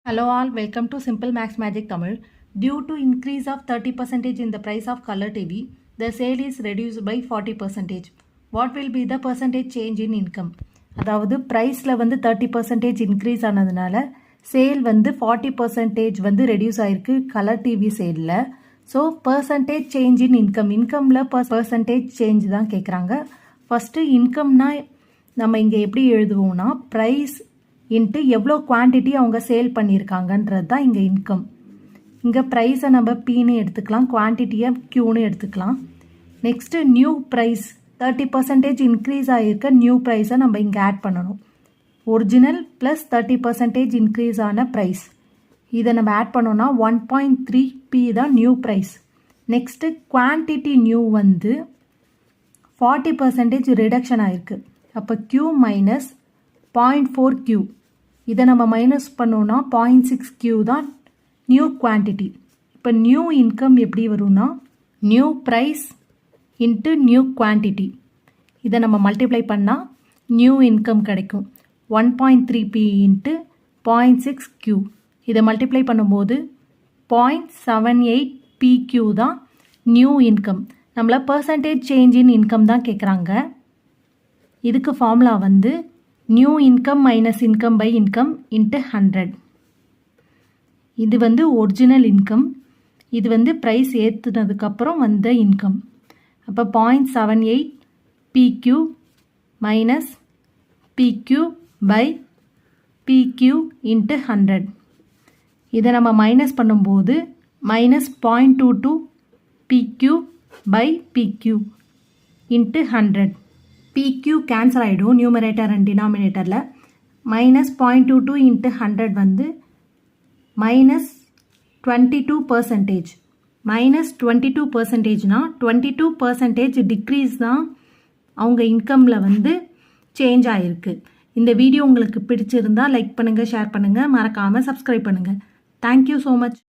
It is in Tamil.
Hello all, welcome to Simple Max Magic Tamil. Due to increase of 30% in the price of color TV, the sale is reduced by 40%. What will be the percentage change in income? அதாவது ப்ரைஸில் வந்து 30% இன்க்ரீஸ் ஆனதுனால சேல் வந்து 40% வந்து ரெடியூஸ் ஆகிருக்கு கலர் டிவி சேலில். ஸோ பர்சன்டேஜ் சேஞ்ச் இன் இன்கமில் பர்சன்டேஜ் சேஞ்ச் தான் கேட்குறாங்க. ஃபஸ்ட்டு இன்கம்னா நம்ம இங்கே எப்படி எழுதுவோம்னா ப்ரைஸ் இன்ட்டு எவ்வளோ குவான்டிட்டி அவங்க சேல் பண்ணியிருக்காங்கன்றது தான் இங்கே இன்கம். இங்கே ப்ரைஸை நம்ம பின்னு எடுத்துக்கலாம், குவான்டிட்டியை க்யூன்னு எடுத்துக்கலாம். நெக்ஸ்ட்டு நியூ ப்ரைஸ் 30% இன்க்ரீஸ் ஆகிருக்க நியூ ப்ரைஸை நம்ம இங்கே ஆட் பண்ணணும். ஒரிஜினல் ப்ளஸ் 30% இன்க்ரீஸ் ஆன ப்ரைஸ் இதை நம்ம ஆட் பண்ணோன்னா 1.3p தான் new price. Next quantity new வந்து 40% ரிடக்ஷன் ஆகிருக்கு. அப்போ q மைனஸ் 0.4q இதை நம்ம மைனஸ் பண்ணோன்னா 0.6q தான் நியூ குவான்டிட்டி. இப்போ நியூ இன்கம் எப்படி வரும்னா new price into new quantity இதை நம்ம மல்டிப்ளை பண்ணால் நியூ இன்கம் கிடைக்கும். 1.3p இன்ட்டு 0.6q இதை மல்டிப்ளை பண்ணும்போது 0.78pq தான் நியூ இன்கம். நம்மளை பர்சன்டேஜ் சேஞ்ச் இன் இன்கம் தான் கேட்குறாங்க. இதுக்கு ஃபார்முலா வந்து new income minus income by income into 100. இது வந்து ஒரிஜினல் இன்கம், இது வந்து ப்ரைஸ் ஏற்றுனதுக்கப்புறம் வந்த இன்கம். அப்போ 0.78pq minus pq by pq into 100. இதை நம்ம மைனஸ் பண்ணும்போது minus 0.22pq by pq into 100. PQ cancel ஆகிடும் நியூமரேட்டர் அண்ட் டினாமினேட்டரில். மைனஸ் 0.22 இன்ட்டு 100 வந்து மைனஸ் 22%. மைனஸ் 22%னா 22% டிக்ரீஸ் தான் அவங்க இன்கமில் வந்து சேஞ்ச் ஆகிருக்கு. இந்த வீடியோ உங்களுக்கு பிடிச்சிருந்தால் லைக் பண்ணுங்கள், ஷேர் பண்ணுங்கள், மறக்காமல் சப்ஸ்கிரைப் பண்ணுங்கள். Thank you so much.